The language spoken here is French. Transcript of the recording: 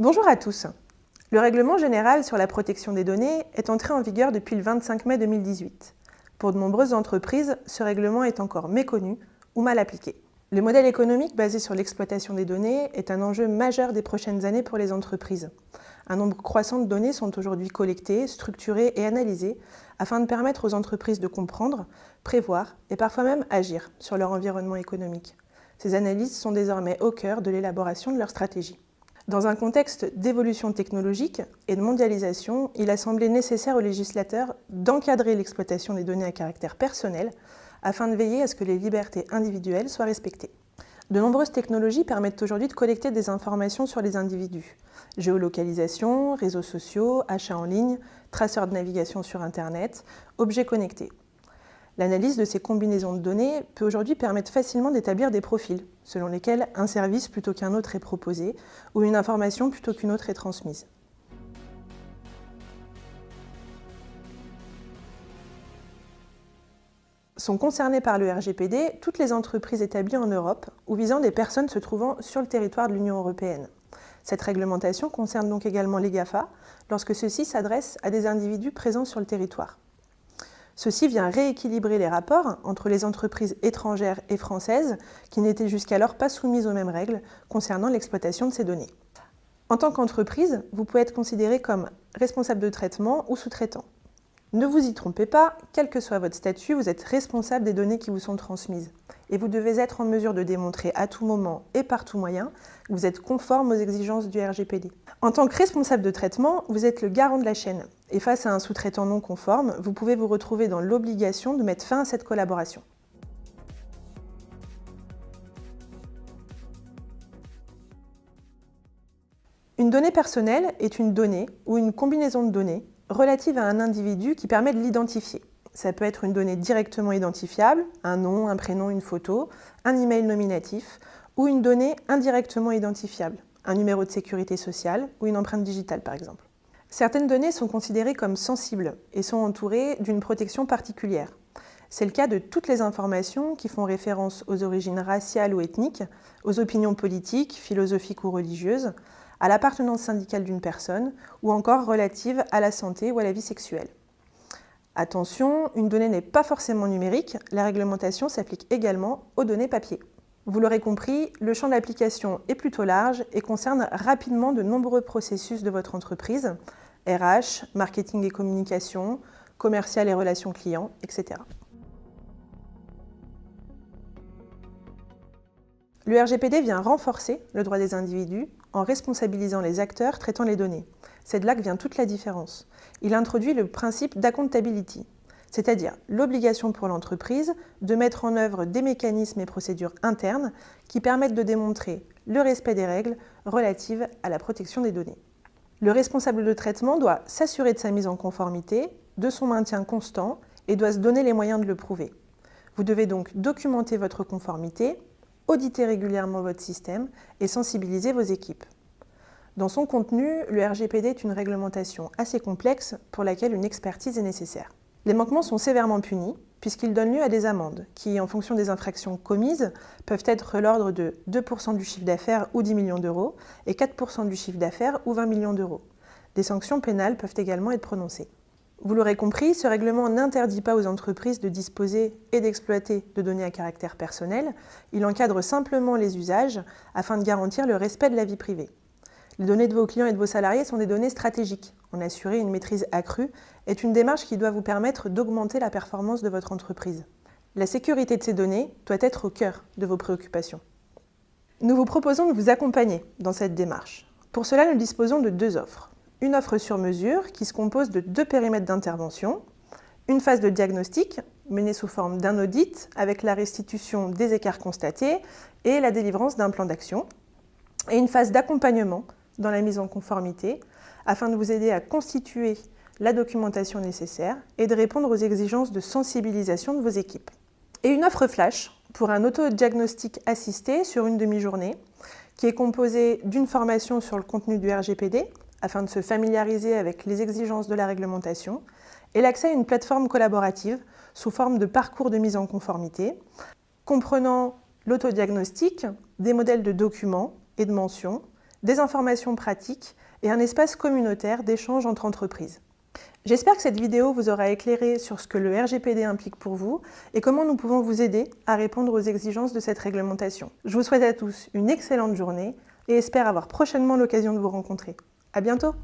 Bonjour à tous. Le règlement général sur la protection des données est entré en vigueur depuis le 25 mai 2018. Pour de nombreuses entreprises, ce règlement est encore méconnu ou mal appliqué. Le modèle économique basé sur l'exploitation des données est un enjeu majeur des prochaines années pour les entreprises. Un nombre croissant de données sont aujourd'hui collectées, structurées et analysées afin de permettre aux entreprises de comprendre, prévoir et parfois même agir sur leur environnement économique. Ces analyses sont désormais au cœur de l'élaboration de leur stratégie. Dans un contexte d'évolution technologique et de mondialisation, il a semblé nécessaire aux législateurs d'encadrer l'exploitation des données à caractère personnel afin de veiller à ce que les libertés individuelles soient respectées. De nombreuses technologies permettent aujourd'hui de collecter des informations sur les individus. Géolocalisation, réseaux sociaux, achats en ligne, traceurs de navigation sur Internet, objets connectés. L'analyse de ces combinaisons de données peut aujourd'hui permettre facilement d'établir des profils, selon lesquels un service plutôt qu'un autre est proposé ou une information plutôt qu'une autre est transmise. Sont concernées par le RGPD toutes les entreprises établies en Europe ou visant des personnes se trouvant sur le territoire de l'Union européenne. Cette réglementation concerne donc également les GAFA lorsque ceux-ci s'adressent à des individus présents sur le territoire. Ceci vient rééquilibrer les rapports entre les entreprises étrangères et françaises qui n'étaient jusqu'alors pas soumises aux mêmes règles concernant l'exploitation de ces données. En tant qu'entreprise, vous pouvez être considéré comme responsable de traitement ou sous-traitant. Ne vous y trompez pas, quel que soit votre statut, vous êtes responsable des données qui vous sont transmises. Et vous devez être en mesure de démontrer à tout moment et par tout moyen que vous êtes conforme aux exigences du RGPD. En tant que responsable de traitement, vous êtes le garant de la chaîne. Et face à un sous-traitant non conforme, vous pouvez vous retrouver dans l'obligation de mettre fin à cette collaboration. Une donnée personnelle est une donnée ou une combinaison de données relative à un individu qui permet de l'identifier. Ça peut être une donnée directement identifiable, un nom, un prénom, une photo, un email nominatif, ou une donnée indirectement identifiable, un numéro de sécurité sociale ou une empreinte digitale par exemple. Certaines données sont considérées comme sensibles et sont entourées d'une protection particulière. C'est le cas de toutes les informations qui font référence aux origines raciales ou ethniques, aux opinions politiques, philosophiques ou religieuses, à l'appartenance syndicale d'une personne ou encore relatives à la santé ou à la vie sexuelle. Attention, une donnée n'est pas forcément numérique, la réglementation s'applique également aux données papier. Vous l'aurez compris, le champ d'application est plutôt large et concerne rapidement de nombreux processus de votre entreprise, RH, marketing et communication, commercial et relations clients, etc. Le RGPD vient renforcer le droit des individus en responsabilisant les acteurs traitant les données. C'est de là que vient toute la différence. Il introduit le principe d'accountability, c'est-à-dire l'obligation pour l'entreprise de mettre en œuvre des mécanismes et procédures internes qui permettent de démontrer le respect des règles relatives à la protection des données. Le responsable de traitement doit s'assurer de sa mise en conformité, de son maintien constant et doit se donner les moyens de le prouver. Vous devez donc documenter votre conformité, auditer régulièrement votre système et sensibiliser vos équipes. Dans son contenu, le RGPD est une réglementation assez complexe pour laquelle une expertise est nécessaire. Les manquements sont sévèrement punis puisqu'ils donnent lieu à des amendes qui, en fonction des infractions commises, peuvent être l'ordre de 2% du chiffre d'affaires ou 10 millions d'euros et 4% du chiffre d'affaires ou 20 millions d'euros. Des sanctions pénales peuvent également être prononcées. Vous l'aurez compris, ce règlement n'interdit pas aux entreprises de disposer et d'exploiter de données à caractère personnel, il encadre simplement les usages afin de garantir le respect de la vie privée. Les données de vos clients et de vos salariés sont des données stratégiques. En assurer une maîtrise accrue est une démarche qui doit vous permettre d'augmenter la performance de votre entreprise. La sécurité de ces données doit être au cœur de vos préoccupations. Nous vous proposons de vous accompagner dans cette démarche. Pour cela, nous disposons de 2 offres. Une offre sur mesure qui se compose de 2 périmètres d'intervention, une phase de diagnostic menée sous forme d'un audit avec la restitution des écarts constatés et la délivrance d'un plan d'action, et une phase d'accompagnement dans la mise en conformité afin de vous aider à constituer la documentation nécessaire et de répondre aux exigences de sensibilisation de vos équipes. Et une offre flash pour un auto-diagnostic assisté sur une demi-journée qui est composée d'une formation sur le contenu du RGPD afin de se familiariser avec les exigences de la réglementation et l'accès à une plateforme collaborative sous forme de parcours de mise en conformité comprenant l'autodiagnostic, des modèles de documents et de mentions, des informations pratiques et un espace communautaire d'échange entre entreprises. J'espère que cette vidéo vous aura éclairé sur ce que le RGPD implique pour vous et comment nous pouvons vous aider à répondre aux exigences de cette réglementation. Je vous souhaite à tous une excellente journée et espère avoir prochainement l'occasion de vous rencontrer. À bientôt!